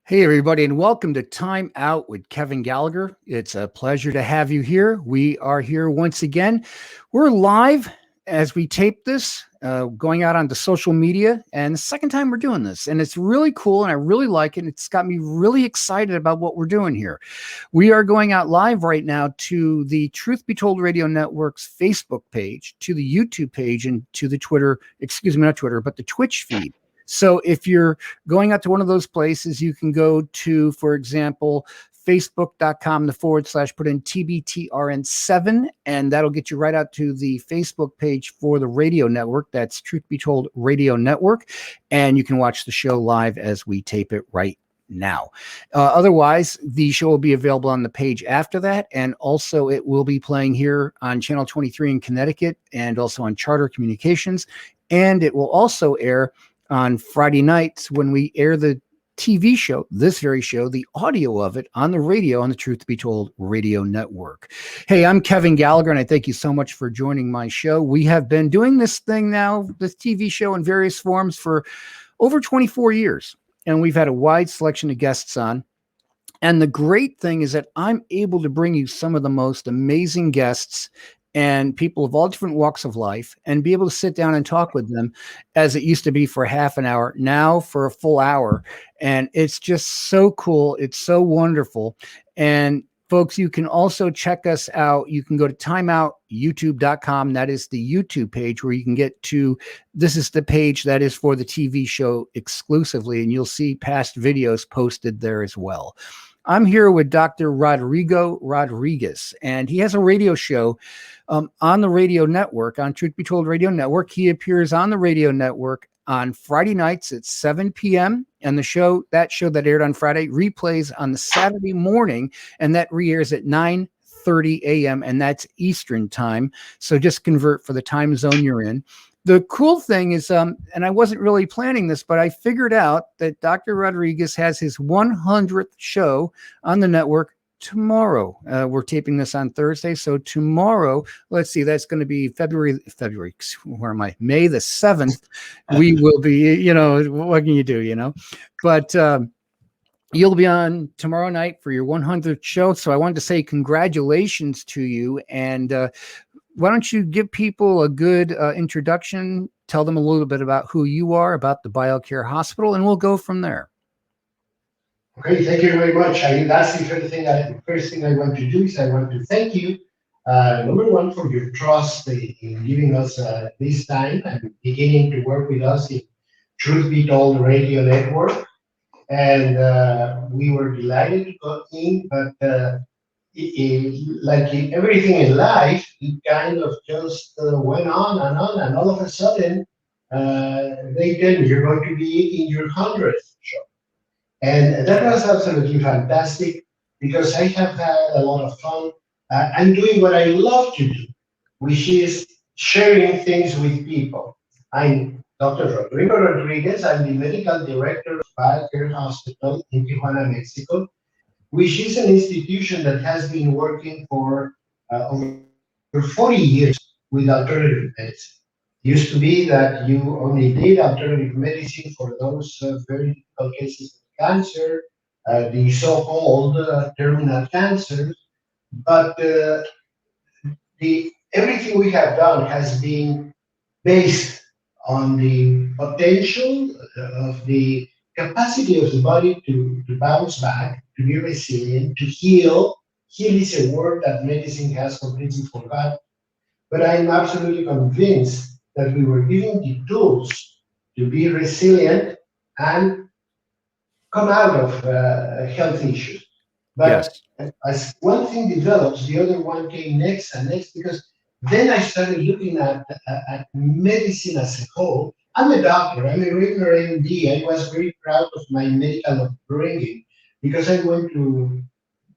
Hey, everybody, and welcome to Time Out with Kevin Gallagher. It's a pleasure to have you here. We are here once again. We're live as we tape this, going out onto social media, and the second time we're doing this. And it's really cool, and I really like it. It's got me really excited about what we're doing here. We are going out live right now to the Truth Be Told Radio Network's Facebook page, to the YouTube page, and to the Twitter, excuse me, not Twitter, but the Twitch feed. So if you're going out to one of those places, you can go to, for example, facebook.com put in TBTRN7, and that'll get you right out to the Facebook page for the radio network. That's Truth Be Told Radio Network. And you can watch the show live as we tape it right now. Otherwise, the show will be available on the page after that. And also it will be playing here on Channel 23 in Connecticut and also on Charter Communications. And it will also air on Friday nights when we air the TV show, this very show, the audio of it on the radio on the Truth Be Told Radio Network. Hey, I'm Kevin Gallagher, and I thank you so much for joining my show. We have been doing this thing now, this TV show in various forms for over 24 years, and we've had a wide selection of guests on. And the great thing is that I'm able to bring you some of the most amazing guests and people of all different walks of life and be able to sit down and talk with them as it used to be for half an hour, now for a full hour. And it's just so cool. It's so wonderful. And folks, you can also check us out. You can go to timeoutyoutube.com. That is the YouTube page where you can get to, this is the page that is for the TV show exclusively, and you'll see past videos posted there as well. I'm here with Dr. Rodrigo Rodriguez, and he has a radio show on the radio network, on Truth Be Told Radio Network. He appears on the radio network on Friday nights at 7 p.m. And that show that aired on Friday replays on the Saturday morning, and that re-airs at 9:30 a.m. and that's Eastern time. So just convert for the time zone you're in. The cool thing is, and I wasn't really planning this, but I figured out that Dr. Rodriguez has his 100th show on the network tomorrow. We're taping this on Thursday. So tomorrow, let's see, that's going to be May the 7th. We will be, what can you do, but, you'll be on tomorrow night for your 100th show. So I wanted to say congratulations to you. And, why don't you give people a good introduction, tell them a little bit about who you are, about the BioCare Hospital, and we'll go from there. Okay, thank you very much. That's the first thing I want to do is I want to thank you, number one, for your trust in giving us this time and beginning to work with us in Truth Be Told Radio Network. And we were delighted to go in, but like in everything in life, it kind of just went on, and all of a sudden, they tell me you're going to be in your 100th show. And that was absolutely fantastic because I have had a lot of fun. I'm doing what I love to do, which is sharing things with people. I'm Dr. Rodrigo Rodriguez. I'm the medical director of BioCare Hospital in Tijuana, Mexico, which is an institution that has been working for over 40 years with alternative medicine. It used to be that you only did alternative medicine for those very difficult cases of cancer, the so-called terminal cancers, but everything we have done has been based on the potential of the capacity of the body to bounce back, to be resilient, to heal. Heal is a word that medicine has completely forgotten. But I'm absolutely convinced that we were given the tools to be resilient and come out of health issues. But yes, as one thing develops, the other one came next and next, because then I started looking at medicine as a whole. I'm a doctor, I'm a regular MD. I was very proud of my medical upbringing because I went to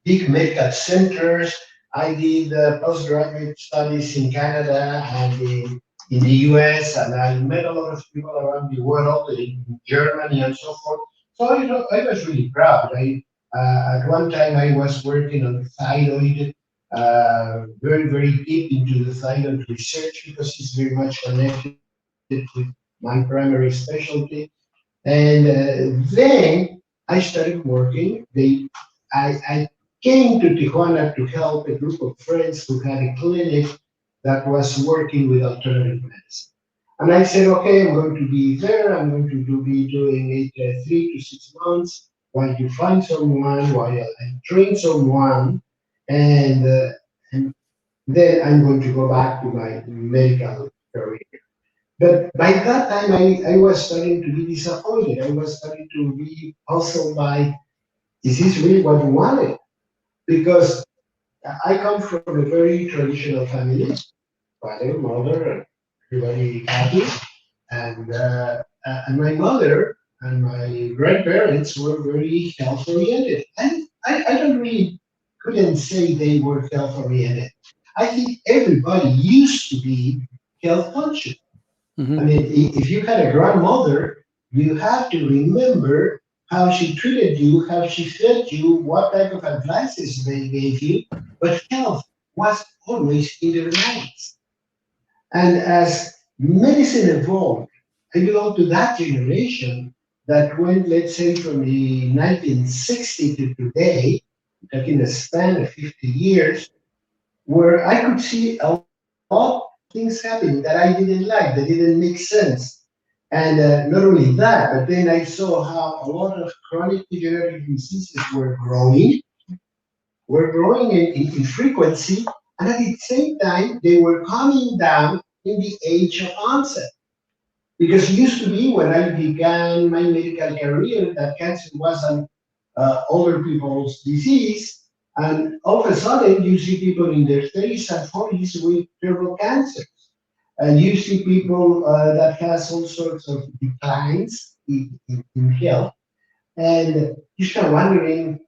big medical centers. I did postgraduate studies in Canada and in the US, and I met a lot of people around the world, in Germany and so forth. So I was really proud. At one time I was working on thyroid, very, very deep into the thyroid research because it's very much connected with my primary specialty. And then I started working. I came to Tijuana to help a group of friends who had a clinic that was working with alternative medicine. And I said, okay, I'm going to be there. I'm going to be doing it 3 to 6 months while you find someone, while I train someone, and, uh, and then I'm going to go back to my medical career. But by that time, I was starting to be disappointed. I was starting to be puzzled by, is this really what you wanted? Because I come from a very traditional family, father, mother, everybody happy. And my mother and my grandparents were very health oriented. And I don't really couldn't say they were health oriented. I think everybody used to be health conscious. I Hmm. mean, if you had a grandmother, you have to remember how she treated you, how she fed you, what type of advices they gave you. But health was always in their minds. And as medicine evolved, I belong to that generation that went, let's say, from the 1960 to today, like in a span of 50 years, where I could see a lot of things happening that I didn't like, that didn't make sense. And not only that, but then I saw how a lot of chronic degenerative diseases were growing in frequency, and at the same time, they were coming down in the age of onset. Because it used to be when I began my medical career that cancer was an older people's disease, and all of a sudden you see people in their 30s and 40s with terrible cancer. And you see people that has all sorts of declines in health, and you start wondering,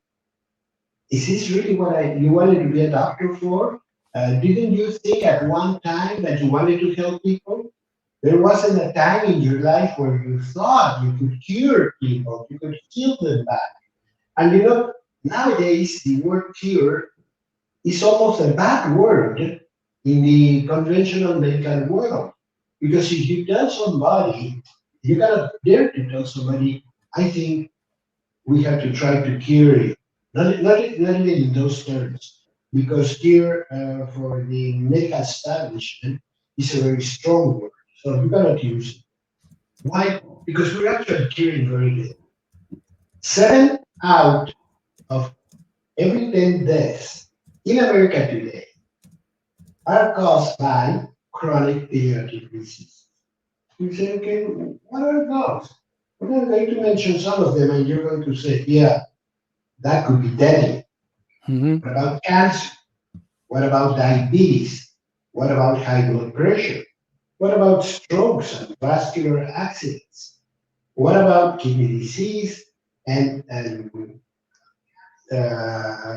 is this really what you wanted to be a doctor for? Didn't you think at one time that you wanted to help people? There wasn't a time in your life where you thought you could cure people, you could heal them back. And nowadays the word cure is almost a bad word in the conventional medical world. Because if you tell somebody, you gotta dare to tell somebody, I think we have to try to cure you. Not even in those terms, because cure for the medical establishment is a very strong word. So you cannot use it. Why? Because we're actually curing very little. 7 out of every 10 deaths in America today are caused by chronic degenerative disease. You say, okay, what are those? Well, I'm going to mention some of them, and you're going to say, yeah, that could be deadly. Hmm. What about cancer? What about diabetes? What about high blood pressure? What about strokes and vascular accidents? What about kidney disease and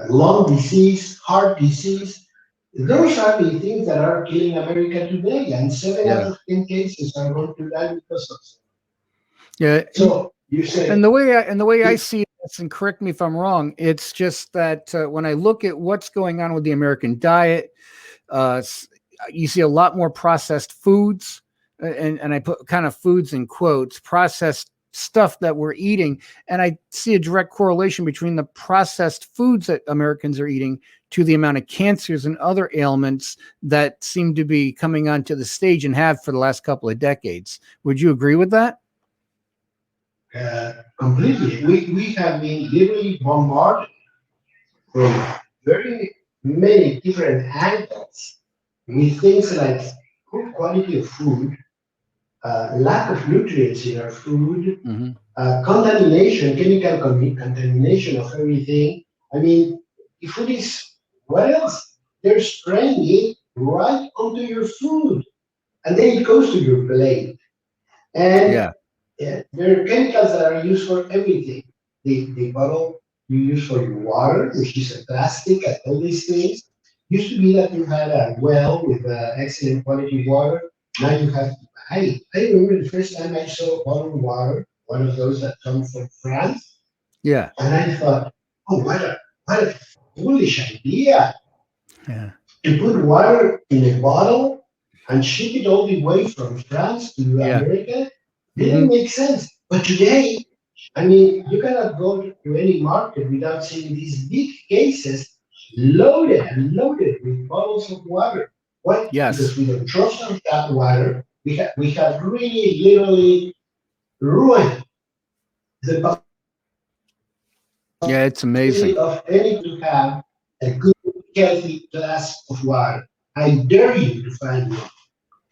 lung disease, heart disease? Those are the things that are killing America today, and seven out Yeah. of 10 cases are going to die because of it. Yeah. So you And say, the way I see this, and correct me if I'm wrong, it's just that when I look at what's going on with the American diet, uh, s- you see a lot more processed foods, and I put kind of foods in quotes, processed stuff that we're eating, and I see a direct correlation between the processed foods that Americans are eating to the amount of cancers and other ailments that seem to be coming onto the stage and have for the last couple of decades. Would you agree with that? completely. We have been literally bombarded from very many different angles with things like poor quality of food, lack of nutrients in our food, Hmm. contamination, chemical contamination of everything. I mean, the food is, what else? They're spraying it right onto your food, and then it goes to your plate. And Yeah. there are chemicals that are used for everything. The bottle you use for your water, which is a plastic, and all these things. Used to be that you had a well with excellent quality water. Now you have, I remember the first time I saw bottled water, one of those that come from France, Yeah. and I thought, oh, what a foolish idea Yeah. to put water in a bottle and ship it all the way from France to Yeah. America. Hmm. Didn't make sense. But today, I mean, you cannot go to any market without seeing these big cases loaded and loaded with bottles of water. Why? Yes. Because we don't trust our tap water. We have really literally ruined the Yeah, it's possibility amazing. of anyone to have a good, healthy glass of water. I dare you to find one,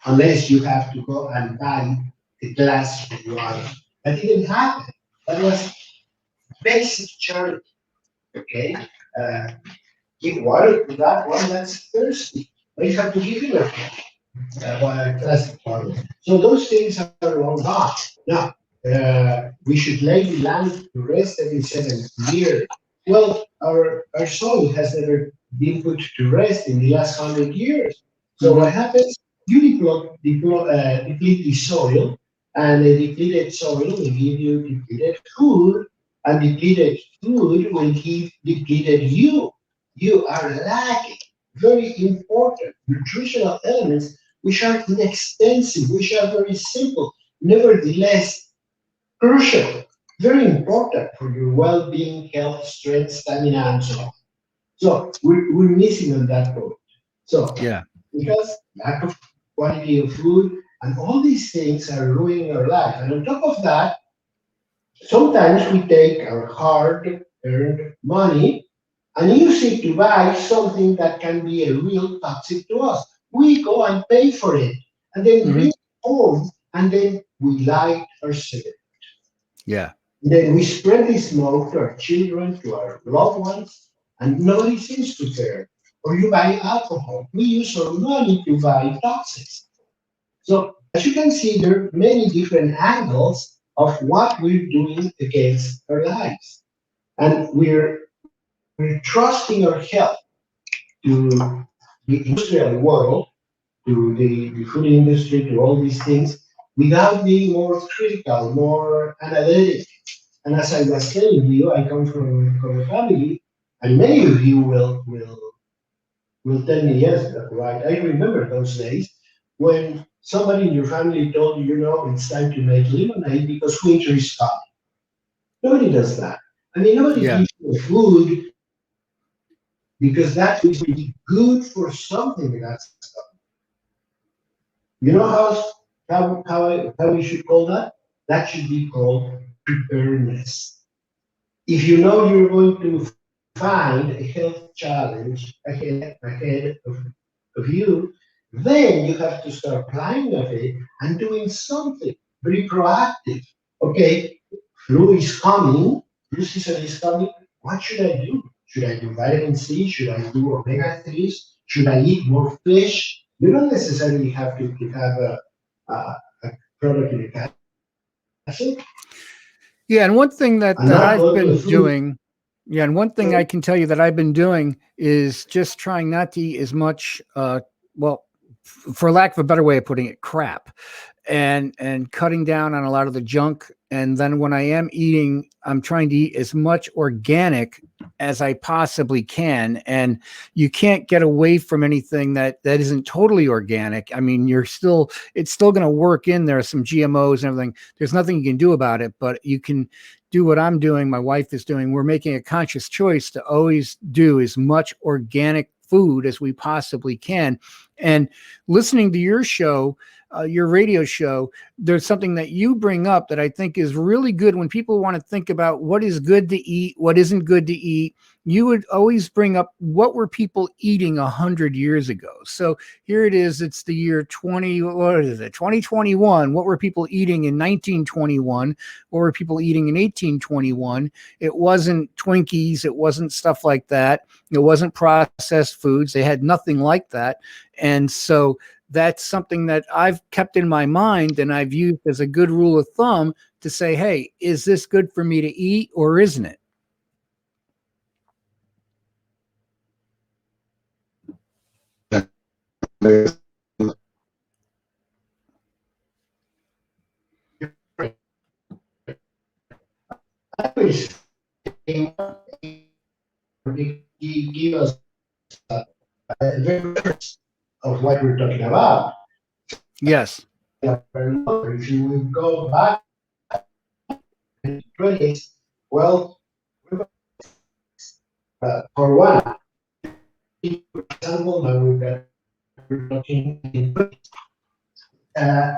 unless you have to go and buy a glass of water. That didn't happen. That was basic charity. Okay, uh, give water to that one that's thirsty. But you have to give him a classic water. So those things are long gone. Now, we should lay the land to rest every 7 years. Well, our soil has never been put to rest in the last 100 years. So Hmm. what happens? You deplete the soil, and a depleted soil will give you depleted food, and depleted food will give depleted you. You are lacking very important nutritional elements which are inexpensive, which are very simple, nevertheless crucial, very important for your well-being, health, strength, stamina, and so on. So we're missing on that point. So Yeah. because lack of quality of food and all these things are ruining our life. And on top of that, sometimes we take our hard earned money and use it to buy something that can be a real toxic to us. We go and pay for it and then Hmm. bring it home and then we light our cigarette. Yeah. Then we spread the smoke to our children, to our loved ones, and nobody seems to care. Or you buy alcohol. We use our money to buy toxics. So, as you can see, there are many different angles of what we're doing against our lives. And we're trusting our health to the industrial world, to the food industry, to all these things, without being more critical, more analytic. And as I was telling you, I come from a family, and many of you will tell me yes, right. I remember those days when somebody in your family told you, it's time to make lemonade because winter is coming. Nobody does that. I mean, nobody Yeah. gives you food because that food is going to be good for something that's coming. You know how we should call that? That should be called preparedness. If you know you're going to find a health challenge ahead of you, then you have to start planning of it and doing something very proactive. Okay, flu is coming, flu season is coming. What should I do? Should I do vitamin C? Should I do omega 3s? Should I eat more fish? You don't necessarily have to have a product in a capsule Yeah. And one thing and that not I've go to a been food. doing, yeah, and one thing I can tell you that I've been doing is just trying not to eat as much, well, for lack of a better way of putting it, crap, and cutting down on a lot of the junk. And then when I am eating, I'm trying to eat as much organic as I possibly can. And you can't get away from anything that isn't totally organic. I mean, it's still going to work in there, some GMOs and everything. There's nothing you can do about it, but you can do what I'm doing, my wife is doing. We're making a conscious choice to always do as much organic food as we possibly can. And listening to your radio show, there's something that you bring up that I think is really good when people want to think about what is good to eat, what isn't good to eat. You would always bring up what were people eating 100 years ago. So here it is. It's the year 2021. What were people eating in 1921? What were people eating in 1821? It wasn't Twinkies. It wasn't stuff like that. It wasn't processed foods. They had nothing like that. And so that's something that I've kept in my mind and I've used as a good rule of thumb to say, hey, is this good for me to eat or isn't it? I always think give us a very of what we're talking about. Yes. If you will go back 20s. Well, for one, for example, now we're talking in 20s. Uh,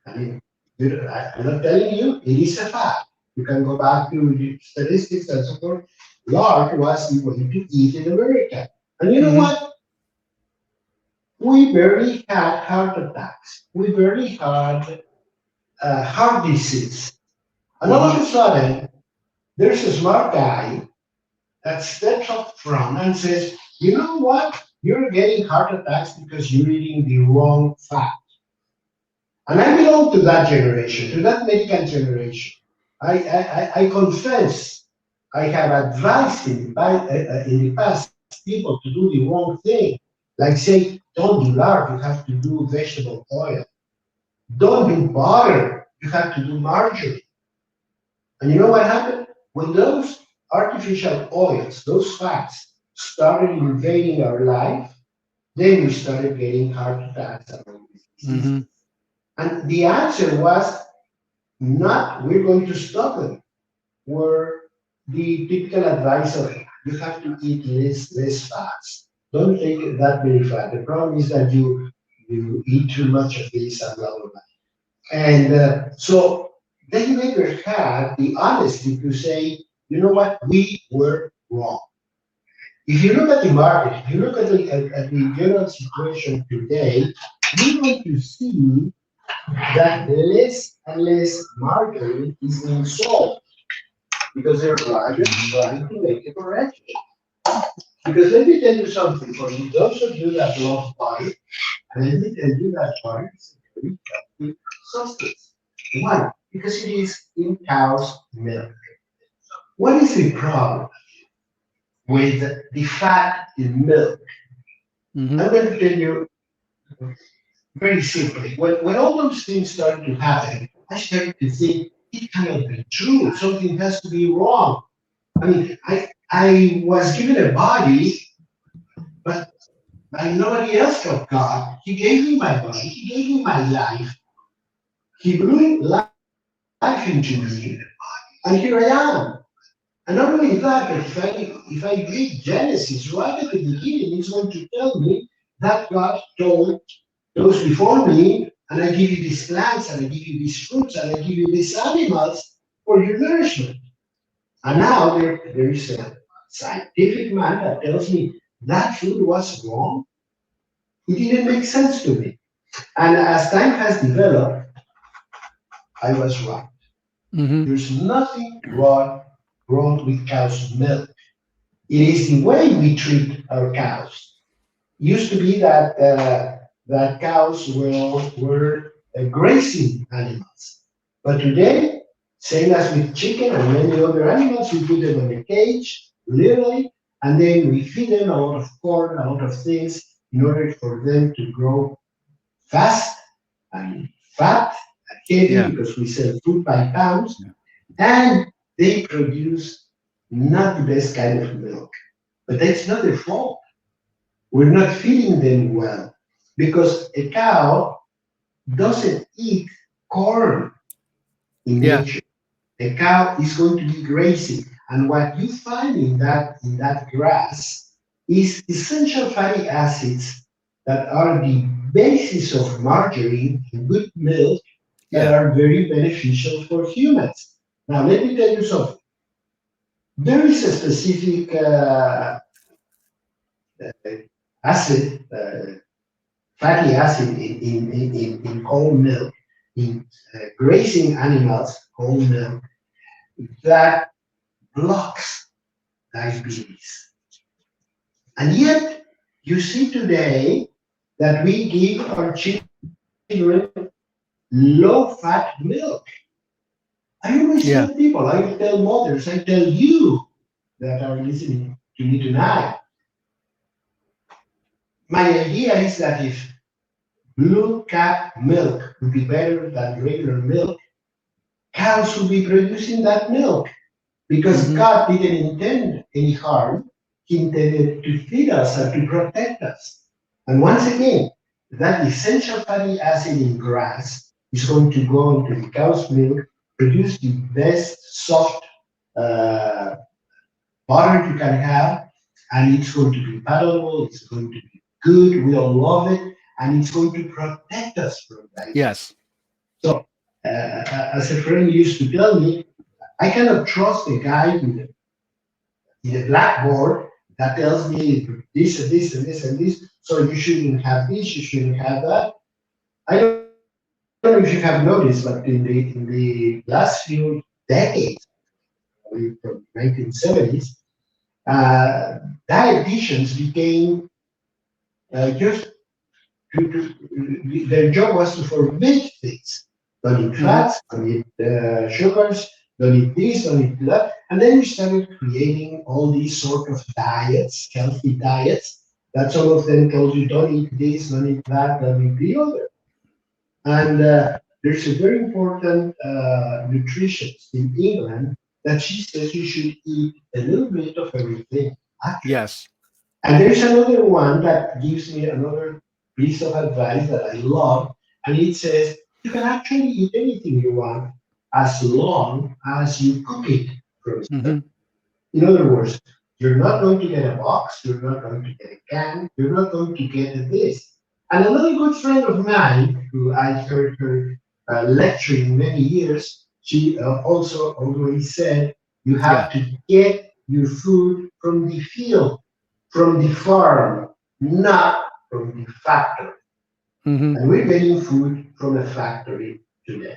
I mean, I'm not telling you, it is a fact. You can go back to the statistics and so forth. Lard was the way to eat in America. And you know Hmm. what? We barely had heart attacks. We barely had heart disease. And all Hmm. of a sudden, there's a smart guy that steps up front and says, you know what? You're getting heart attacks because you're eating the wrong fat. And I belong to that generation, to that medical generation. I confess, I have advised in the past people to do the wrong thing. Like say, don't do lard, you have to do vegetable oil. Don't do butter, you have to do margarine. And you know what happened? When those artificial oils, those fats, started invading our life, then we started getting heart attacks and all these diseases. Hmm. And the answer was not we're going to stop them. Were the typical advice of you have to eat less fats. Don't take that many fat. The problem is that you eat too much of this and blah blah blah. And so they never had the honesty to say, you know what, we were wrong. If you look at the market, if you look at the general situation today, you're going to see that less and less margarine is being sold because they're trying to make a correction. Because let me tell you something, for those of you that love butter, and let me tell you that butter is a very healthy substance. Why? Because it is in cow's milk. What is the problem with the fat in milk? Hmm. I'm going to tell you very simply. When all those things started to happen, I started to think it cannot be true. Something has to be wrong. I mean, I was given a body, but like nobody else got God. He gave me my body. He gave me my life. He blew life into me, and here I am. And not only that, but if I read Genesis right at the beginning, it's going to tell me that God told those before me, and I give you these plants, and I give you these fruits, and I give you these animals for your nourishment. And now there is a scientific man that tells me that food was wrong. It didn't make sense to me. And as time has developed, I was right. Hmm. There's nothing wrong with cow's milk. It is the way we treat our cows. Used to be that cows were grazing animals, but today, same as with chicken and many other animals, we put them in a cage, literally, and then we feed them a lot of corn, a lot of things, in order for them to grow fast and fat and heavy Yeah. because we sell food by pounds, Yeah. and they produce not the best kind of milk. But that's not their fault. We're not feeding them well because a cow doesn't eat corn in Yeah. nature. A cow is going to be grazing, and what you find in that grass is essential fatty acids that are the basis of margarine and good milk that Yeah. are very beneficial for humans. Now, let me tell you something. There is a specific acid, fatty acid in whole milk, in grazing animals, whole milk, that blocks diabetes. And yet, you see today that we give our children low fat milk. I always tell Yeah. people, I tell mothers, I tell you that are listening to me tonight, my idea is that if blue cap milk would be better than regular milk, cows will be producing that milk because Hmm. God didn't intend any harm. He intended to feed us and to protect us. And once again, that essential fatty acid in grass is going to go into the cow's milk produce the best soft uh, butter you can have, and it's going to be palatable, it's going to be good, we all love it, and it's going to protect us from diabetes. Yes. So, as a friend used to tell me, I cannot trust a guy with a blackboard that tells me this and this and this and this, so you shouldn't have this, you shouldn't have that. I don't know if you have noticed, but in the last few decades, from 1970s, dietitians became just their job was to forbid things. Don't eat Hmm. fats, don't eat sugars, don't eat this, don't eat that. And then we started creating all these sort of diets, healthy diets, that some of them told you don't eat this, don't eat that, don't eat the other. And there's a very important nutritionist in England that she says you should eat a little bit of everything, actually. Yes. And there's another one that gives me another piece of advice that I love, and it says you can actually eat anything you want as long as you cook it from scratch. Hmm. In other words, you're not going to get a box, you're not going to get a can, you're not going to get this. And another good friend of mine, who I heard her lecturing many years, she also always said, you Yeah. have to get your food from the field, from the farm, not from the factory. Hmm. And we're getting food from a factory today.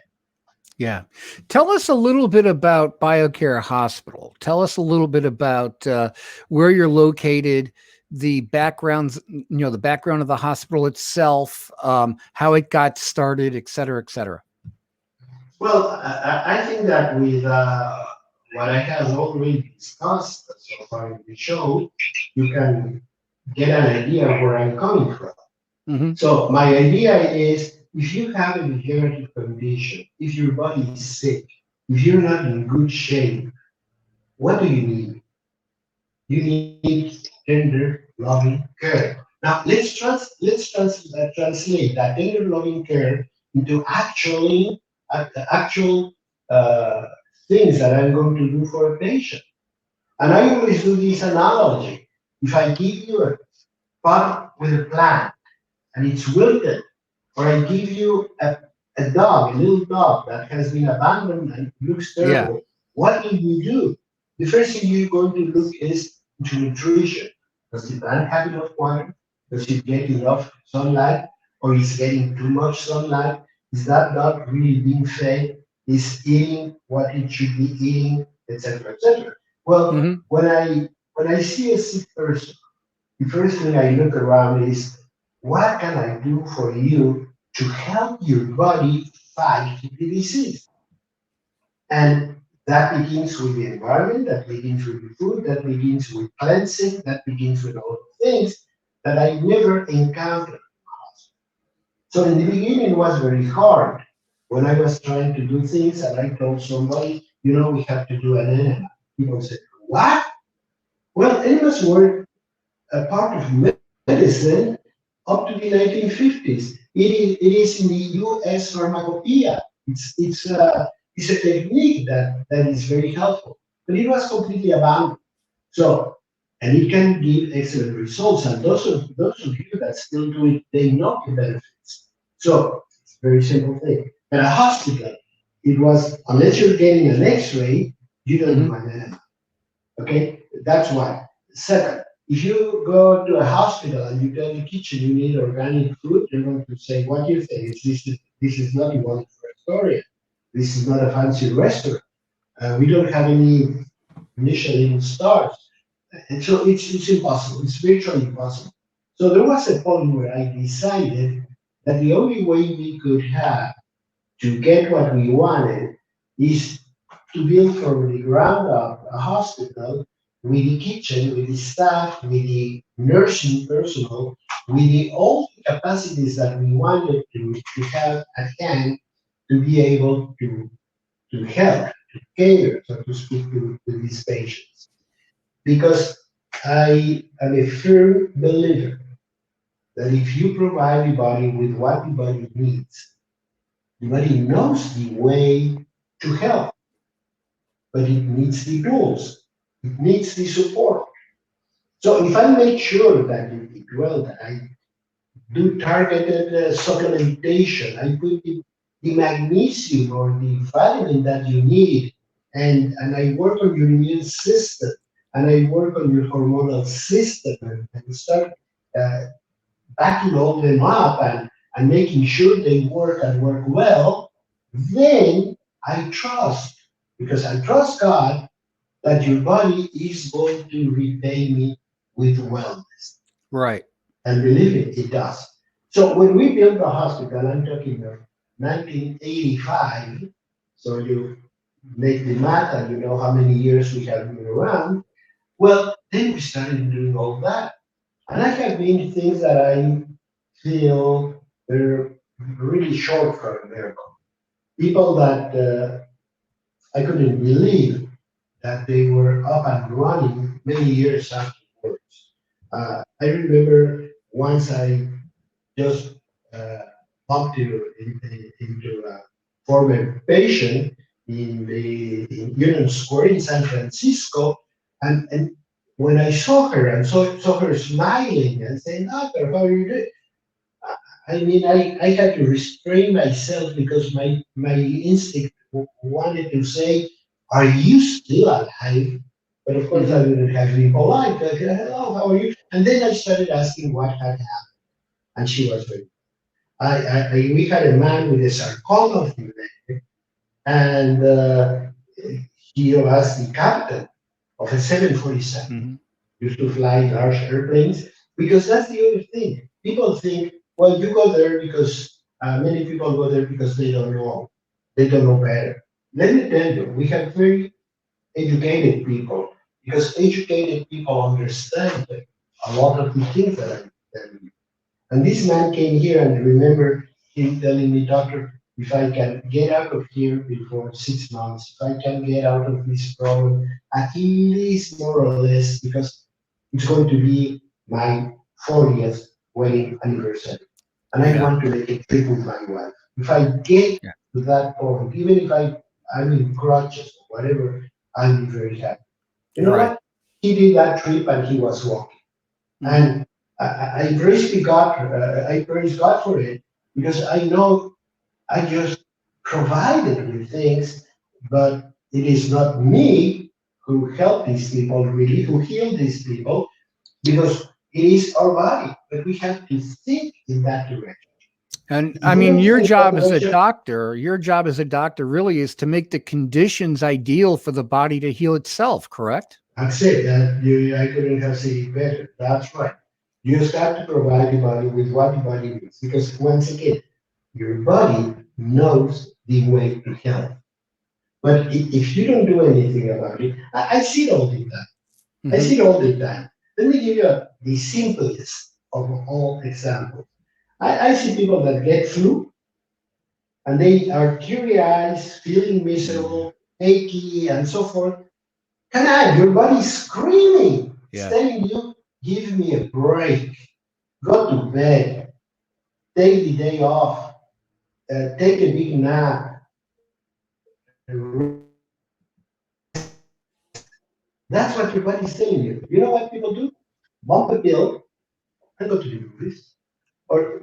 Yeah. Tell us a little bit about BioCare Hospital. Tell us a little bit about where you're located, the backgrounds, the background of the hospital itself, how it got started, et cetera, et cetera. Well, I think that with what I have already discussed so far in the show, you can get an idea of where I'm coming from. Hmm. So my idea is if you have a degenerative condition, if your body is sick, if you're not in good shape, what do you need? You need tender, loving care. Now let's translate that tender, loving care into actual uh, things that I'm going to do for a patient. And I always do this analogy. If I give you a pot with a plant and it's wilted, or I give you a dog, a little dog that has been abandoned and looks Yeah. terrible, what will you do? The first thing you're going to look is into nutrition. Does the plant have enough water? Does it get enough sunlight? Or is getting too much sunlight? Is that dog really being fed? Is eating what it should be eating, etc., etc. Well, Hmm. when I see a sick person, the first thing I look around is what can I do for you to help your body fight the disease? And that begins with the environment, that begins with the food, that begins with cleansing, that begins with all the things that I never encountered. So in the beginning, it was very hard when I was trying to do things and I told somebody, we have to do an enema. People said, what? Well, enemas were a part of medicine up to the 1950s. It is in the U.S. pharmacopoeia. It's a technique that is very helpful, but it was completely abandoned. So, and it can give excellent results. And those of you that still do it, they know the benefits. So it's a very simple thing. At a hospital, it was unless you're getting an X-ray, you don't Hmm. do an enema. Okay, that's one. Second, if you go to a hospital and you tell the kitchen you need organic food, they're going to say, "What do you think? This is not a wonderful Astoria. This is not a fancy restaurant. We don't have any Michelin stars, and so it's impossible. It's virtually impossible." So there was a point where I decided that the only way we could have to get what we wanted is to build from the ground up a hospital with the kitchen, with the staff, with the nursing personnel, with all the capacities that we wanted to have at hand to be able to help, to cater, so to speak, to these patients. Because I am a firm believer that if you provide the body with what the body needs, the body knows the way to help, but it needs the tools, it needs the support. So if I make sure that you eat well, that I do targeted supplementation, I put the magnesium or the vitamin that you need, and I work on your immune system, and I work on your hormonal system, and start uh, backing all them up and making sure they work and work well, then I trust, because I trust God that your body is going to repay me with wellness. Right. And believe me, it does. So when we built the hospital, I'm talking of 1985, so you make the math and you know how many years we have been around. Well, then we started doing all that. And I have been things that I feel they're really short for a miracle. People that I couldn't believe that they were up and running many years afterwards. I remember once I just uh, bumped into a former patient in Union Square in San Francisco, and when I saw her and saw her smiling and saying, "Doctor, how are you doing?" I mean, I had to restrain myself because my instinct wanted to say, "Are you still alive?" But of course, I Hmm. wouldn't have been polite. I said, "Hello, how are you?" And then I started asking what had happened, and she was very. We had a man with a sarcoma in there, and he was the captain of a 747. Hmm. Used to fly large airplanes, because that's the other thing. People think, well, you go there because many people go there because they don't know better. Let me tell you, we have very educated people, because educated people understand a lot of the things that I'm telling you. And this man came here, and I remember him telling me, "Doctor, if I can get out of here before 6 months, if I can get out of this problem, at least more or less, because it's going to be my 40th wedding anniversary. And I Yeah. want to make a trip with my wife. If I get Yeah. to that point, even if I'm in crutches or whatever, I'll be very happy." You know Right. what? He did that trip and he was walking. Hmm. And I praise the God. I praise God for it, because I know I just provided with things, but it is not me who helped these people really, who healed these people, because it is our body. But we have to think in that direction. And If I we mean, don't think in that direction, your job as a doctor really is to make the conditions ideal for the body to heal itself, correct? that's it. I couldn't have said it better. That's right. You just have to provide the body with what the body needs, because once again, your body knows the way to health. But if you don't do anything about it, I see it all the time. I Hmm. see it all the time. Let me give you the simplest of all examples. I see people that get flu, and they are teary-eyed, feeling miserable, achy, and so forth. Come on, your body's screaming. It's Yeah. telling you, give me a break. Go to bed. Take the day off. Take a big nap. Rest. That's what your body's telling you. You know what people do? Bump a pill and go to the movies. Or,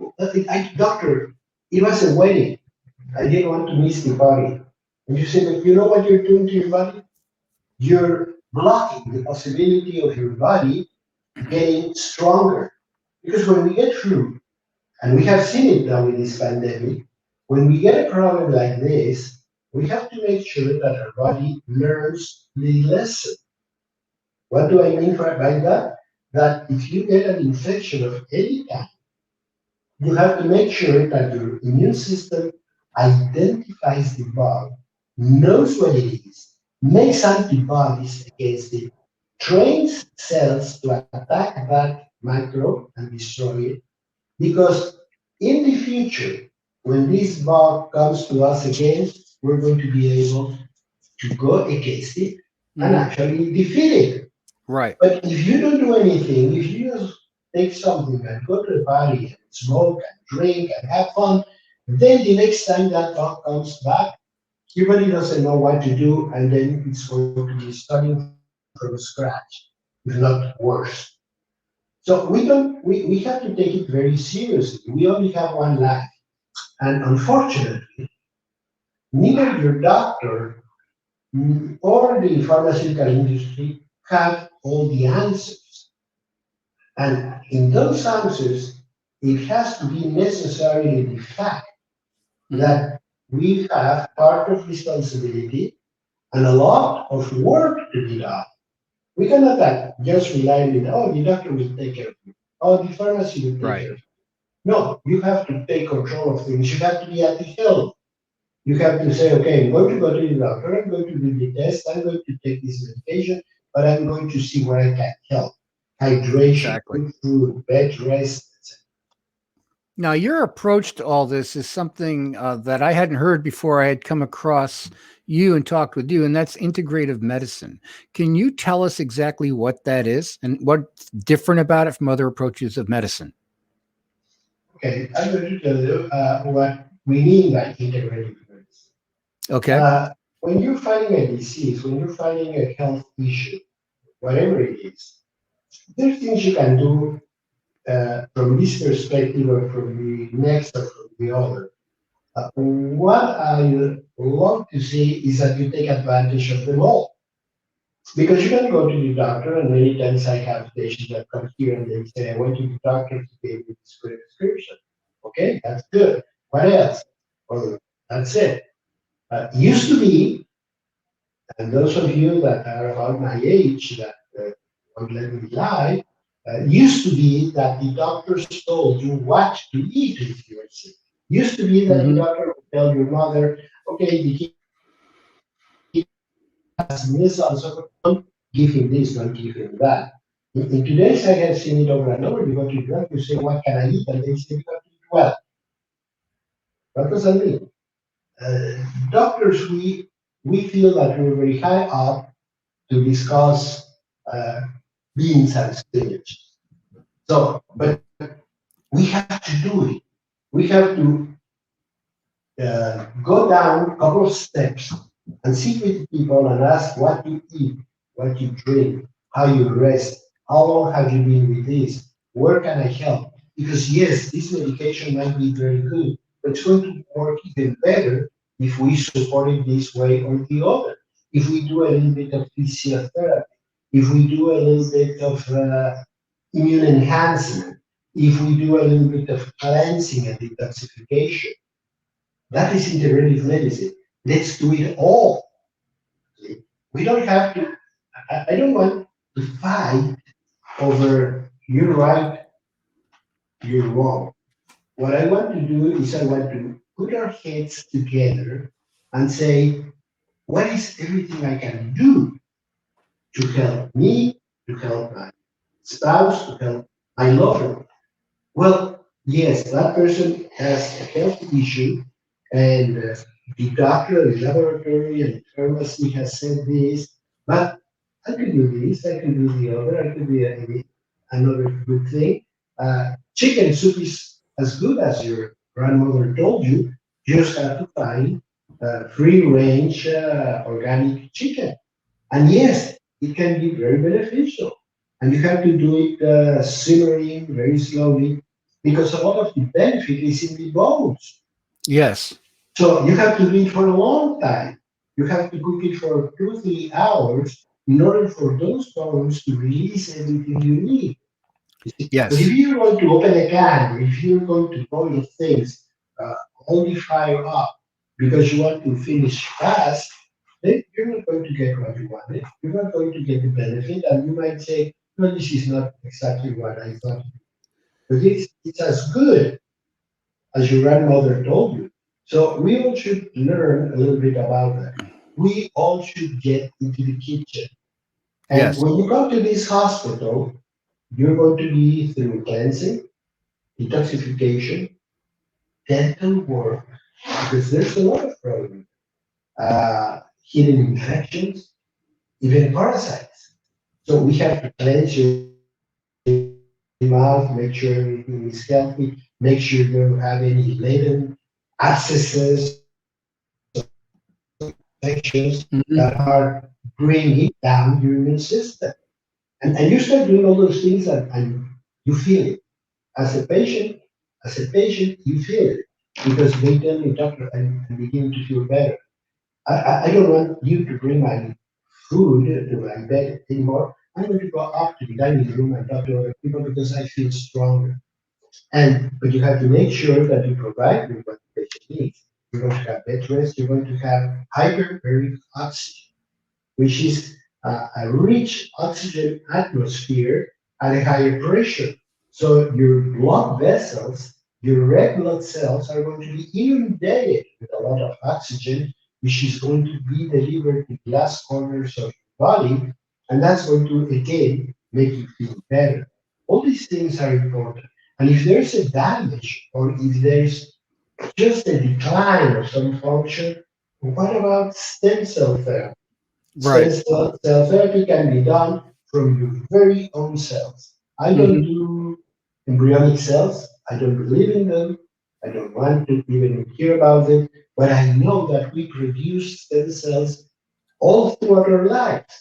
doctor, it was a wedding. I didn't want to miss the party. And you say, but you know what you're doing to your body? You're blocking the possibility of your body getting stronger. Because when we get through, and we have seen it now with this pandemic, when we get a problem like this, we have to make sure that our body learns the lesson. What do I mean by that? That if you get an infection of any kind, you have to make sure that your immune system identifies the bug, knows what it is, makes antibodies against it, trains cells to attack that microbe and destroy it. Because in the future, when this bug comes to us again, we're going to be able to go against it and Hmm. actually defeat it. Right. But if you don't do anything, if you just take something and go to a party and smoke and drink and have fun, then the next time that bug comes back, Your body doesn't know what to do, and then it's going to be starting from scratch, if not worse. So we have to take it very seriously. We only have one life. And unfortunately, neither your doctor or the pharmaceutical industry have all the answers. And in those answers, it has to be necessarily the fact Hmm. that we have part of responsibility and a lot of work to be done. We cannot just rely on, oh, the doctor will take care of you. Oh, the pharmacy will take Right. care of you. No, you have to take control of things. You have to be at the helm. You have to say, okay, I'm going to go to the doctor, I'm going to do the test, I'm going to take this medication, but I'm going to see where I can help. Hydration, Exactly. good food, bed rest. Now, your approach to all this is something that I hadn't heard before I had come across you and talked with you, and that's integrative medicine. Can you tell us exactly what that is and what's different about it from other approaches of medicine? Okay, I'm going to tell you what we mean by integrative medicine. Okay. Uh, when you're fighting a disease, when you're fighting a health issue, whatever it is, there's things you can do from this perspective or from the next or from the other. What I love to see is that you take advantage of them all. Because you can go to the doctor, and many times I have patients that come here and they say, I went to the doctor to give me this prescription. Okay, that's good. What else? Well, that's it. Used to be, and those of you that are about my age that won't let me lie, used to be that the doctors told you what to eat if you were sick. Used to be that the Hmm. doctor would tell your mother, okay, the kid has measles, don't give him this, don't give him that. In today's, I have seen it over and over. You go to the doctor, you say, what can I eat? And they say, you have to eat well. What does that mean? Doctors, we feel that we're very high up to discuss uh, beans and spinach. So, but we have to do it. We have to go down a couple of steps and sit with people and ask what you eat, what you drink, how you rest, how long have you been with this, where can I help? Because yes, this medication might be very good, but it's going to work even better if we support it this way or the other. If we do a little bit of physiotherapy, if we do a little bit of immune enhancement, if we do a little bit of cleansing and detoxification, that is integrative medicine. Let's do it all. We don't have to, I don't want to fight over you're right, you're wrong. What I want to do is I want to put our heads together and say, what is everything I can do to help me, to help my spouse, to help my lover? Well, yes, that person has a health issue, and the doctor, the laboratory, and the pharmacy has said this, but I can do this, I can do the other, I can be another good thing. Chicken soup is as good as your grandmother told you. You just have to find free range organic chicken. And yes, it can be very beneficial. And you have to do it simmering very slowly because a lot of the benefit is in the bones. Yes. So you have to do it for a long time. You have to cook it for 2, 3 hours in order for those bones to release everything you need. But if Yes. you're going to open a can, if you're going to boil things, uh, only fire up because you want to finish fast, then you're not going to get what you wanted. You're not going to get the benefit, and you might say, "No, this is not exactly what I thought." But it's as good as your grandmother told you. So we all should learn a little bit about that. We all should get into the kitchen. And Yes. when you come to this hospital, you're going to be through cleansing, detoxification, dental work, because there's a lot of problems. Hidden infections, even parasites. So we have to cleanse your mouth, make sure everything is healthy, make sure you don't have any latent abscesses or infections or infections Hmm. that are bringing down your immune system. And you start doing all those things and you feel it. As a patient, you feel it because they tell me, doctor, I'm beginning to feel better. I don't want you to bring my food to my bed anymore. I'm going to go up to the dining room and talk to other people because I feel stronger. But you have to make sure that you provide with what the patient needs. You're going to have bed rest. You're going to have hyperbaric oxygen, which is a rich oxygen atmosphere at a higher pressure. So your blood vessels, your red blood cells are going to be inundated with a lot of oxygen, which is going to be delivered to the last corners of your body, and that's going to again make you feel better. All these things are important. And if there's a damage or if there's just a decline of some function, what about stem cell therapy? Stem Right. cell therapy can be done from your very own cells. I don't Hmm. do embryonic cells. I don't believe in them. I don't want to even hear about them. But I know that we produce stem cells all throughout our lives.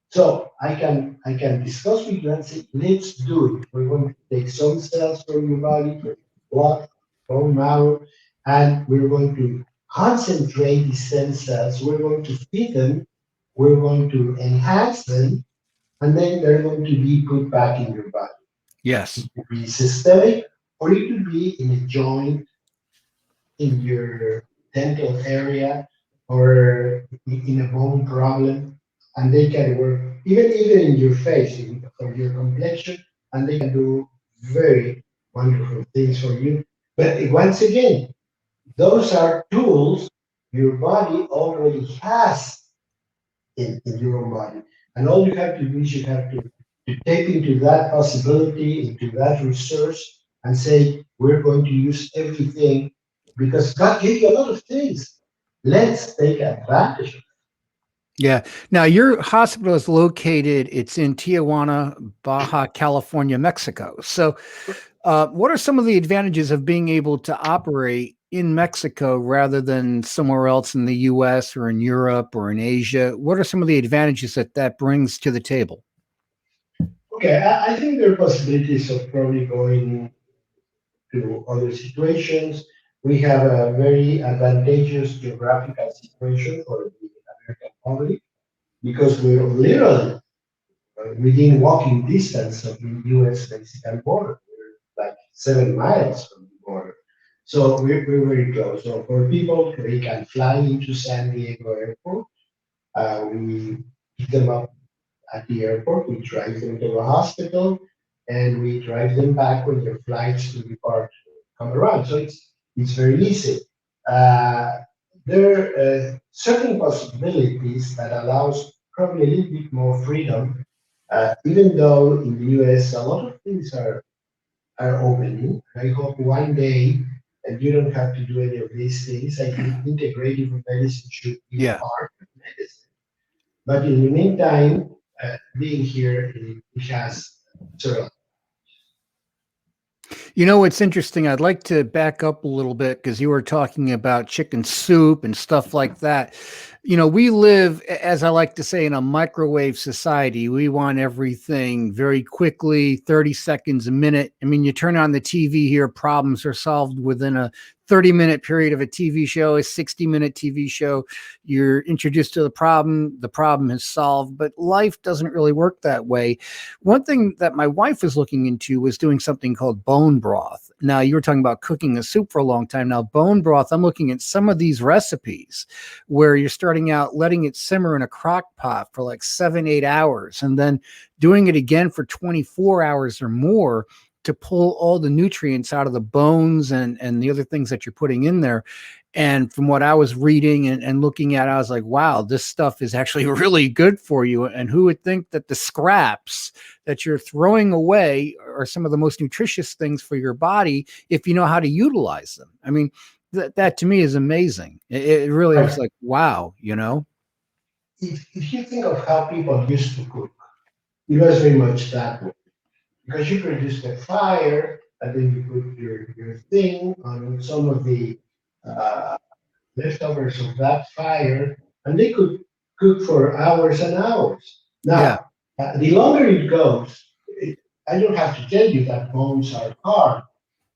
So I can discuss with you and say, let's do it. We're going to take some cells from your body, from your blood, bone marrow, and we're going to concentrate these stem cells. We're going to feed them. We're going to enhance them, and then they're going to be put back in your body. It Yes. could be systemic, or it could be in a joint in your dental area or in a bone problem, and they can work even in your face for your complexion, and they can do very wonderful things for you. But once again, those are tools your body already has in your own body. And all you have to do is you have to tap into that possibility, into that resource, and say, we're going to use everything because God gave you a lot of things. Let's take advantage of Yeah. Now your hospital is located, it's in Tijuana, Baja California, Mexico. So what are some of the advantages of being able to operate in Mexico rather than somewhere else in the US or in Europe or in Asia? What are some of the advantages that that brings to the table? it. Okay, I think there are possibilities of probably going to other situations. We have a very advantageous geographical situation for the American public because we're literally within walking distance of the U.S.-Mexican border. We're like 7 miles from the border. So we're very close. So for people, they can fly into San Diego Airport. We pick them up at the airport, we drive them to the hospital, and we drive them back when their flights to depart come around. So it's very easy. Uh, there are certain possibilities that allows probably a little bit more freedom, even though in the US a lot of things are opening. I hope one day and you don't have to do any of these things. I think integrative medicine should be Yeah. part of medicine. But in the meantime, being here, it has several. You know, it's interesting. I'd like to back up a little bit because you were talking about chicken soup and stuff like that. You know, we live, as I like to say, in a microwave society. We want everything very quickly, 30 seconds a minute. I mean, you turn on the TV here, problems are solved within a 30-minute period of a TV show, a 60-minute TV show. You're introduced to the problem is solved, but life doesn't really work that way. One thing that my wife was looking into was doing something called bone broth. Now, you were talking about cooking a soup for a long time. Now, bone broth, I'm looking at some of these recipes where you're starting out letting it simmer in a crock pot for like 7, 8 hours and then doing it again for 24 hours or more to pull all the nutrients out of the bones and the other things that you're putting in there. And from what I was reading and looking at, I was like, wow, this stuff is actually really good for you. And who would think that the scraps that you're throwing away are some of the most nutritious things for your body if you know how to utilize them? I mean, that to me is amazing. It really was But like, wow, you know? if you think of how people used to cook, it was very much that way. Because you produce the fire, and then you put your thing on some of the uh, leftovers of that fire, and they could cook for hours and hours. Yeah. Now, the longer it goes, I don't have to tell you that bones are hard,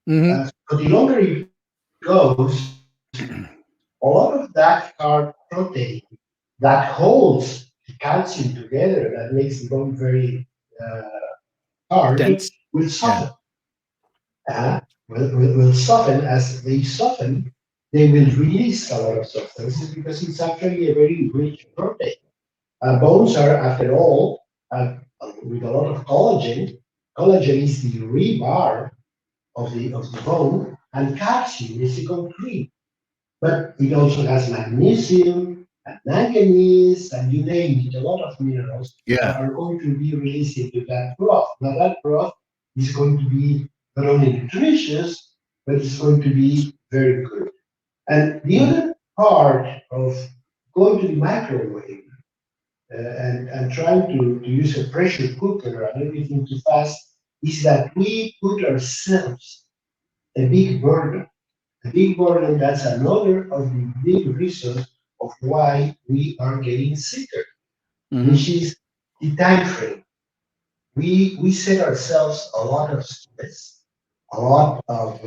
Hmm. but the longer it goes, a lot of that hard protein that holds the calcium together, that makes the bone very uh, hard, Dense. will soften. Yeah. Will soften. As they soften, they will release a lot of substances because it's actually a very rich protein. Bones are, after all, with a lot of collagen. Collagen is the rebar of the bone, and calcium is the concrete. But it also has magnesium and manganese, and you name it, a lot of minerals that Yeah. are going to be released into that broth. Now, that broth is going to be not only nutritious, but it's going to be very good. And the Hmm. other part of going to the microwave and trying to use a pressure cooker and everything too fast is that we put ourselves a big burden. A big burden, that's another of the big reasons of why we are getting sicker, Hmm. which is the time frame. We set ourselves a lot of stress, a lot of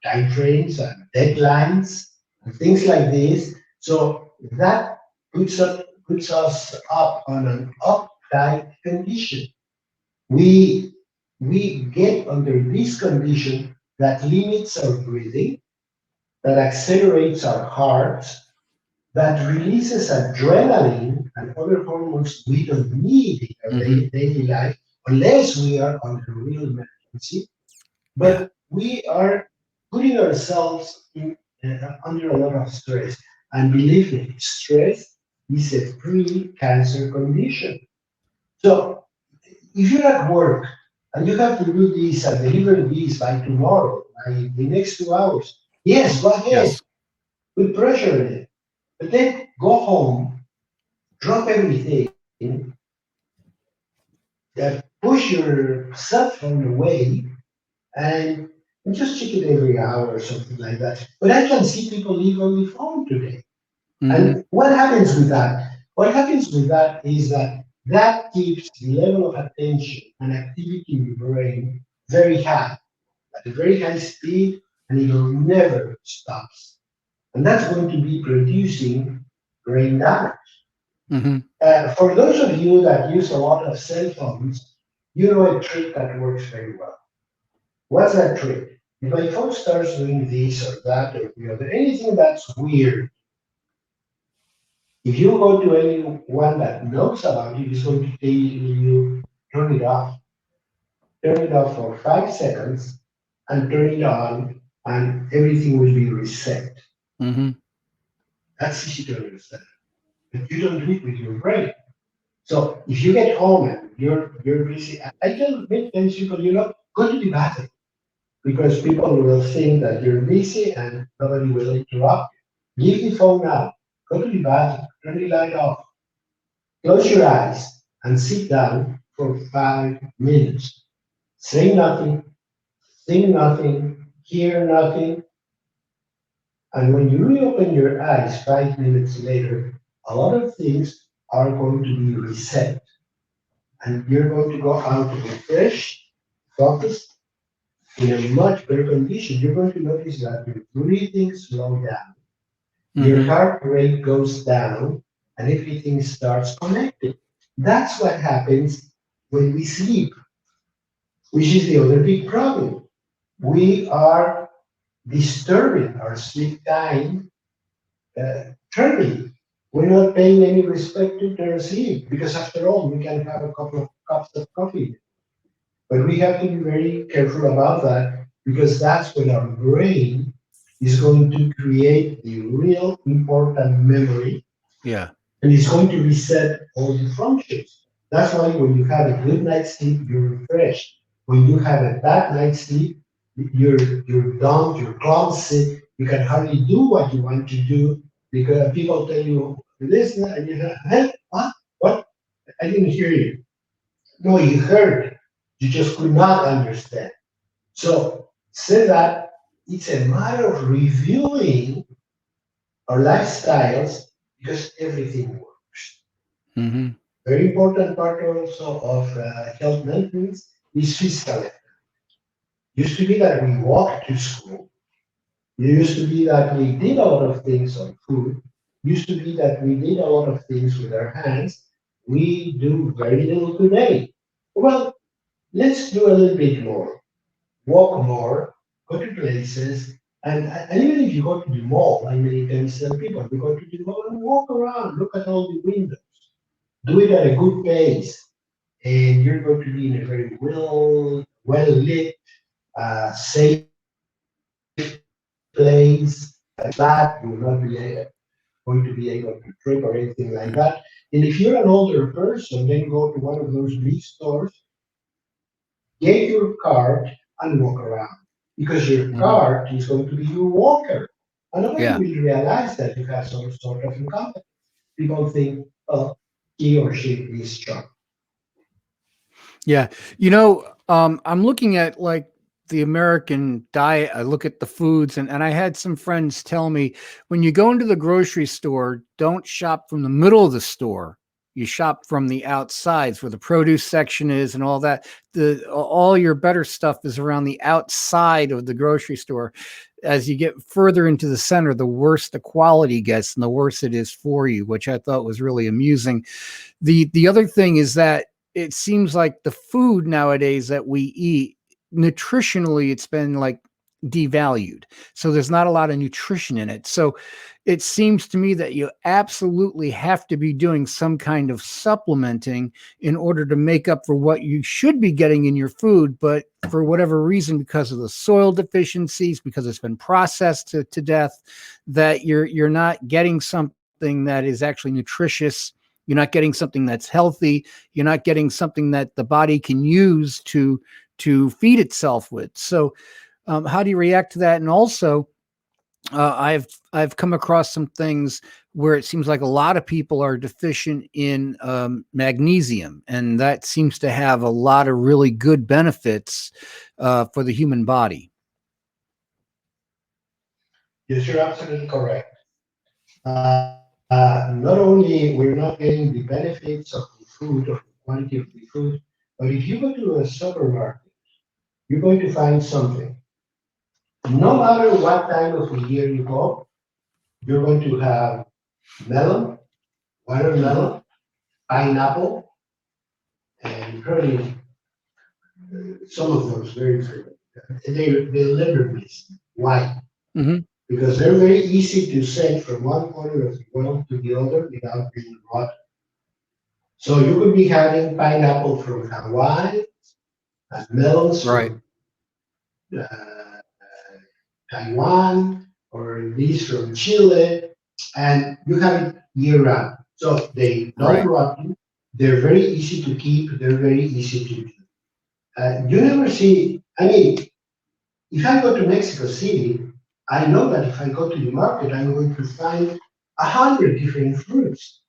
time frames and deadlines and things like this. So that puts us up on an uptight condition. We we get under this condition that limits our breathing, that accelerates our hearts, that releases adrenaline and other hormones we don't need in our Hmm. daily life unless we are under real emergency. Yeah. But we are putting ourselves under a lot of stress. And believe me, stress is a pre-cancer condition. So if you're at work and you have to do this and deliver this by tomorrow, by the next 2 hours, yes, go ahead, Yes. put pressure on it. But then go home, drop everything, push your cell phone away, and just check it every hour or something like that. But I can see people leave on the phone today. Hmm. And what happens with that? What happens with that is that that keeps the level of attention and activity in the brain very high, at a very high speed, and it will never stops. And that's going to be producing brain damage. Hmm. For those of you that use a lot of cell phones, you know a trick that works very well. What's that trick? If my phone starts doing this or that or the other, anything that's weird, if you go to anyone that knows about it, it's going to tell you turn it off. Turn it off for 5 seconds and turn it on, and everything will be reset. Hmm. That's easy to understand. But you don't do it with your brain. So if you get home and you're busy, I tell many times people, go to the bathroom because people will think that you're busy and nobody will interrupt you. Leave the phone out. Go to the bathroom. Turn the light off. Close your eyes and sit down for 5 minutes. Say nothing, think nothing, hear nothing. And when you reopen your eyes 5 minutes later, a lot of things are going to be reset. And you're going to go out refreshed, focused, in a much better condition. You're going to notice that your breathing slows down, your Hmm. heart rate goes down, and everything starts connecting. That's what happens when we sleep, which is the other big problem. We are disturbing our sleep time terribly. We're not paying any respect to their sleep because, after all, we can have a couple of cups of coffee. But we have to be very careful about that because that's when our brain is going to create the real important memory, Yeah. and it's going to reset all the functions. That's why when you have a good night's sleep, you're refreshed. When you have a bad night's sleep, you're dumb, you're clumsy, you can hardly do what you want to do because people tell you this, and you say, hey, what? What? I didn't hear you. No, you heard. You just could not understand. So say that it's a matter of reviewing our lifestyles, because everything works. Hmm. Very important part also of health maintenance is physical effort. Used to be that we walked to school. It used to be that we did a lot of things on food. Used to be that we did a lot of things with our hands. We do very little today. Well, let's do a little bit more. Walk more, go to places, and even if you go to the mall, I many times tell people, you go to the mall and walk around, look at all the windows, do it at a good pace, and you're going to be in a very well lit, safe place. That you will not be going to be able to trip or anything like that. And if you're an older person, then go to one of those big stores, get your card and walk around. Because your Hmm. card is going to be your walker. And nobody Yeah. will realize that you have some sort of incompetence. People think, oh, he or she is strong. Yeah. I'm looking at like the American diet. I look at the foods, and I had some friends tell me when you go into the grocery store, don't shop from the middle of the store. You shop from the outsides where the produce section is and all that. All your better stuff is around the outside of the grocery store. As you get further into the center, the worse the quality gets and the worse it is for you, which I thought was really amusing. The other thing is that it seems like the food nowadays that we eat, nutritionally, it's been like devalued. So there's not a lot of nutrition in it. So it seems to me that you absolutely have to be doing some kind of supplementing in order to make up for what you should be getting in your food. But for whatever reason, because of the soil deficiencies, because it's been processed to death, that you're not getting something that is actually nutritious. You're not getting something that's healthy. You're not getting something that the body can use to feed itself with. So, how do you react to that? And also, I've come across some things where it seems like a lot of people are deficient in magnesium, and that seems to have a lot of really good benefits for the human body. Yes, you're absolutely correct. Not only we're not getting the benefits of the food, of the quality of the food, but if you go to a supermarket, you're going to find something. No matter what time of the year you go, you're going to have melon, Hmm. watermelon, pineapple, and probably some of those very frequent. They liver mist. Why? Hmm. Because they're very easy to send from one corner of the world to the other without being brought. So you could be having pineapple from Hawaii, and melons Right. from uh, Taiwan, or these from Chile, and you have it year round. So they don't Right. rot you. They're very easy to keep. They're very easy to do. You never see. I mean, if I go to Mexico City, I know that if I go to the market, I'm going to find 100 different fruits.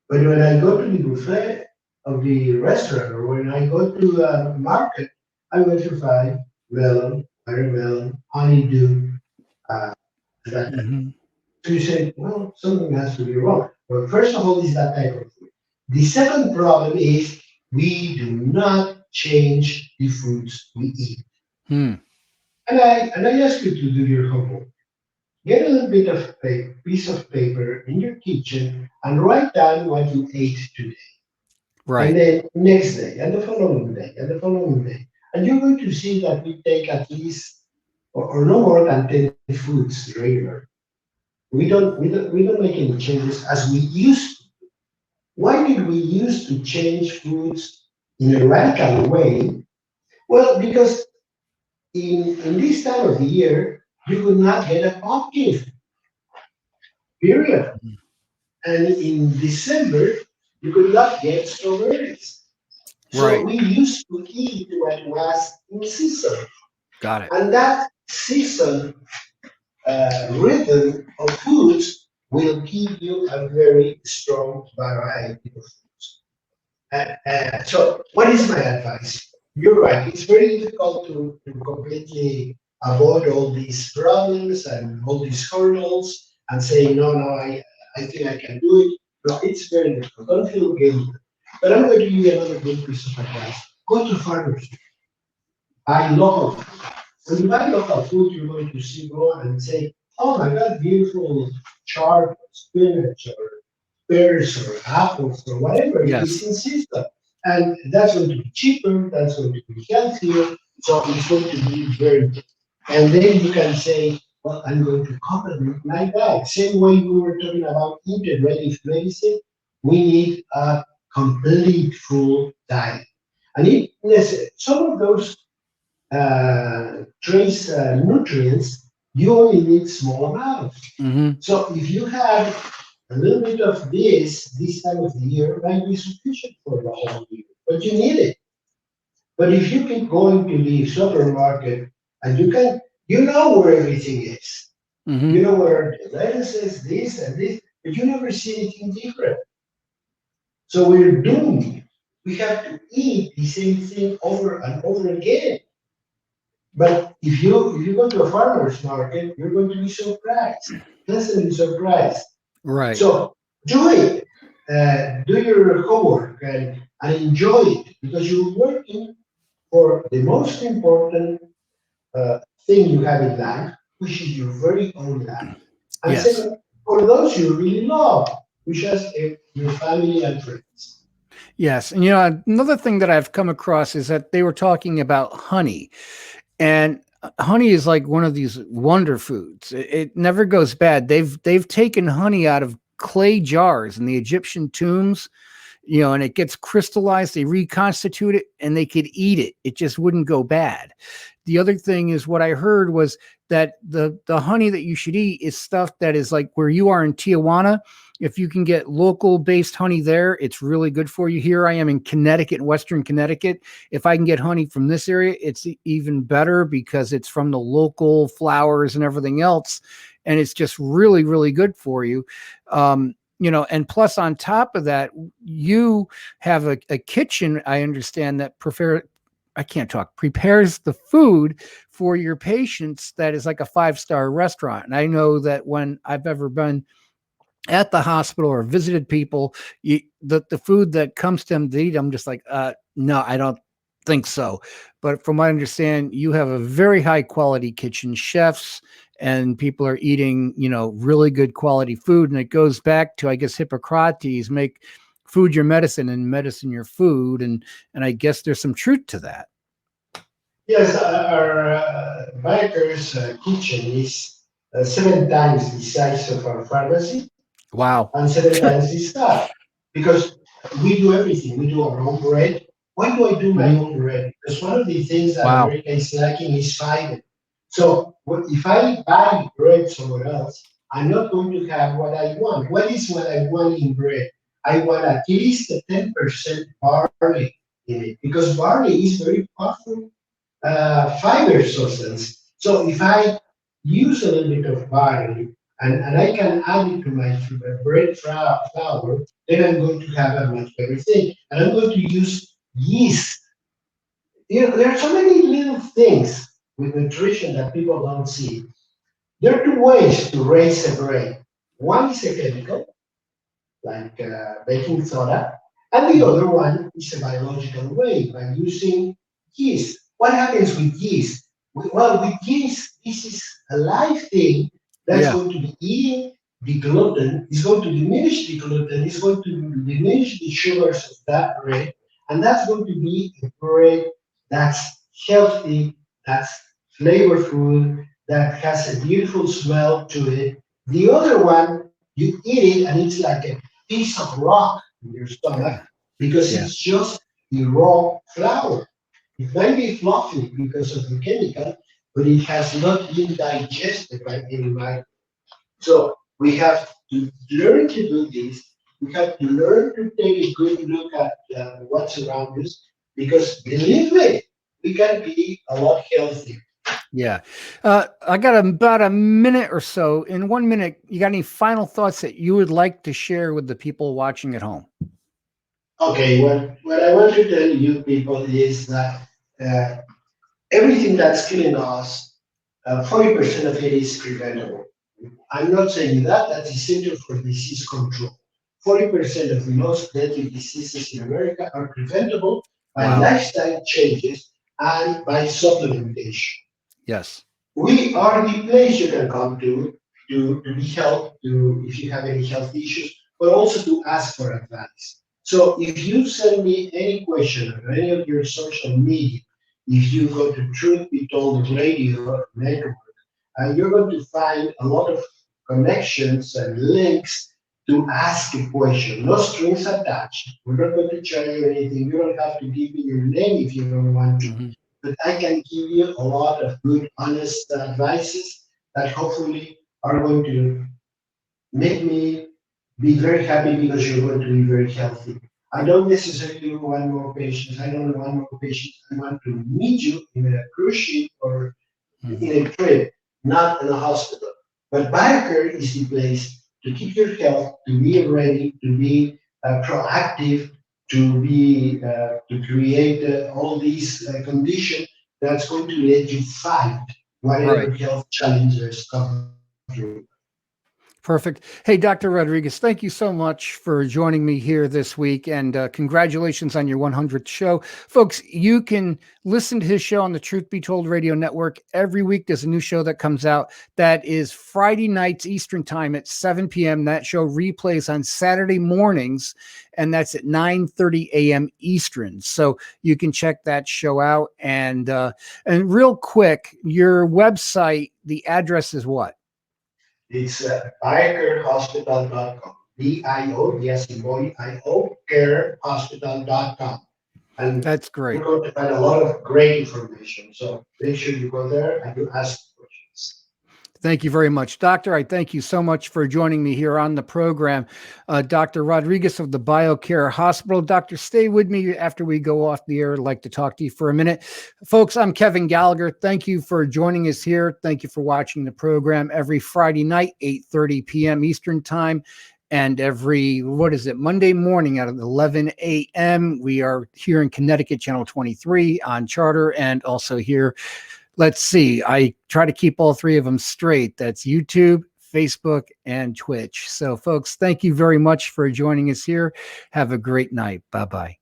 But when I go to the buffet of the restaurant, or when I go to the market, I'm going to find melon, watermelon, honeydew, uh, that type. Hmm. So you say, well, something has to be wrong. Well, first of all, is that type of food. The second problem is we do not change the foods we eat. Hmm. And I ask you to do your homework. Get a little bit of a piece of paper in your kitchen and write down what you ate today. And Right. then next day, and the following day, and the following day. And you're going to see that we take at least or no more than 10 foods regularly. We don't make any changes as we used to. Why did we used to change foods in a radical way? Well, because in this time of the year, you could not get a pumpkin, period. And in December, you could not get strawberries. So Right. we used to eat what was in season. Got it. And that season rhythm of foods will give you a very strong variety of foods. So, what is my advice? You're right. It's very difficult to completely avoid all these problems and all these hurdles and say, no, no, I think I can do it. No, it's very difficult. Don't feel guilty. But I'm going to give you another good piece of advice. Go to farmers, buy local food. When you buy local food, you're going to see go and say, oh my God, beautiful chard, spinach, or pears, or apples, or whatever it is Yes. in season. And that's going to be cheaper, that's going to be healthier, so it's going to be very good. And then you can say, well, I'm going to complement my diet. Same way we were talking about integrative medicine, we need a complete full diet. And some of those trace nutrients, you only need small amounts. Hmm. So if you have a little bit of this time of the year might be sufficient for the whole year, but you need it. But if you keep going to the supermarket and you know where everything is. You Hmm. know where the lettuce is, this and this, but you never see anything different. So we're doomed. We have to eat the same thing over and over again. But if you go to a farmer's market, you're going to be surprised, pleasantly surprised. Right. So do it. Do your homework and enjoy it because you're working for the most important uh, thing you have in life, which is your very own life. And Yes. second, for those you really love, which is your family and friends. Yes. And another thing that I've come across is that they were talking about honey. And honey is like one of these wonder foods. It never goes bad. They've taken honey out of clay jars in the Egyptian tombs, and it gets crystallized. They reconstitute it and they could eat it. It just wouldn't go bad. The other thing is what I heard was that the honey that you should eat is stuff that is like where you are in Tijuana. If you can get local based honey there, it's really good for you. Here I am in Connecticut, Western Connecticut. If I can get honey from this area, it's even better because it's from the local flowers and everything else. And it's just really, really good for you. And plus on top of that, you have a kitchen, I understand, that I can't talk, prepares the food for your patients that is like a five-star restaurant. And I know that when I've ever been at the hospital or visited people, the food that comes to them to eat, I'm just like, no, I don't think so. But from what I understand, you have a very high quality kitchen, chefs, and people are eating, really good quality food. And it goes back to, I guess, Hippocrates, make food your medicine and medicine your food. And I guess there's some truth to that. Yes, our biker's kitchen is 7 times the size of our pharmacy Wow. and 7 times the staff because we do everything. We do our own bread. Why do I do my Hmm. own bread? Because one of the things that Wow. America is lacking is fiber. So if I buy bread somewhere else, I'm not going to have what I want. What is what I want in bread? I want at least a 10% barley in it because barley is very powerful fiber substance. So if I use a little bit of barley and I can add it to my bread flour, then I'm going to have a much better thing. And I'm going to use yeast. There are so many little things with nutrition that people don't see. There are two ways to raise a bread. One is a chemical, like baking soda, and the Hmm. other one is a biological way by using yeast. What happens with yeast? Well, with yeast, this is a live thing that's Yeah. going to be eating the gluten, it's going to diminish the gluten, it's going to diminish the sugars of that bread, and that's going to be a bread that's healthy, that's flavorful, that has a beautiful smell to it. The other one, you eat it and it's like a piece of rock in your stomach Yeah. because Yeah. it's just the raw flour. It might be fluffy because of the chemical, but it has not been digested by anybody. So we have to learn to do this. We have to learn to take a good look at what's around us because believe me, we can be a lot healthier. Yeah. I got about a minute or so. In 1 minute, you got any final thoughts that you would like to share with the people watching at home? Okay, what I want to tell you people is that uh, everything that's killing us, 40% of it is preventable. I'm not saying that. That's the Center for Disease Control. 40% of the most deadly diseases in America are preventable by Wow. lifestyle changes and by supplementation. Yes. We are the place you can come to be helped, to if you have any health issues, but also to ask for advice. So if you send me any question on any of your social media, if you go to Truth Be Told Radio Network, you're going to find a lot of connections and links to ask a question. No strings attached. We're not going to charge you anything. You don't have to give me your name if you don't want to. Hmm. But I can give you a lot of good, honest advices that hopefully are going to make me be very happy because you're going to be very healthy. I don't necessarily want more patients. I don't want more patients. I want to meet you in a cruise ship or Hmm. in a trip, not in a hospital. But BioCare is the place to keep your health, to be ready, to be proactive, to create all these conditions that's going to let you fight Right. whatever health challenges come through. Perfect. Hey, Dr. Rodriguez, thank you so much for joining me here this week, and congratulations on your 100th show. Folks, you can listen to his show on the Truth Be Told Radio Network. Every week there's a new show that comes out. That is Friday nights Eastern time at 7 p.m. That show replays on Saturday mornings, and that's at 9:30 a.m. Eastern. So you can check that show out. And real quick, your website, the address is what? It's biocarehospital.com. BIO, yes, in boy, IO, carehospital.com. And That's you're great. going to find a lot of great information. So make sure you go there and you ask questions. Thank you very much, Doctor. I thank you so much for joining me here on the program. Dr. Rodriguez of the BioCare Hospital. Doctor, stay with me after we go off the air. I'd like to talk to you for a minute. Folks, I'm Kevin Gallagher. Thank you for joining us here. Thank you for watching the program every Friday night, 8:30 p.m. Eastern Time. And every, Monday morning at 11 a.m. We are here in Connecticut, Channel 23 on Charter, and also here. Let's see. I try to keep all three of them straight. That's YouTube, Facebook, and Twitch. So, folks, thank you very much for joining us here. Have a great night. Bye-bye.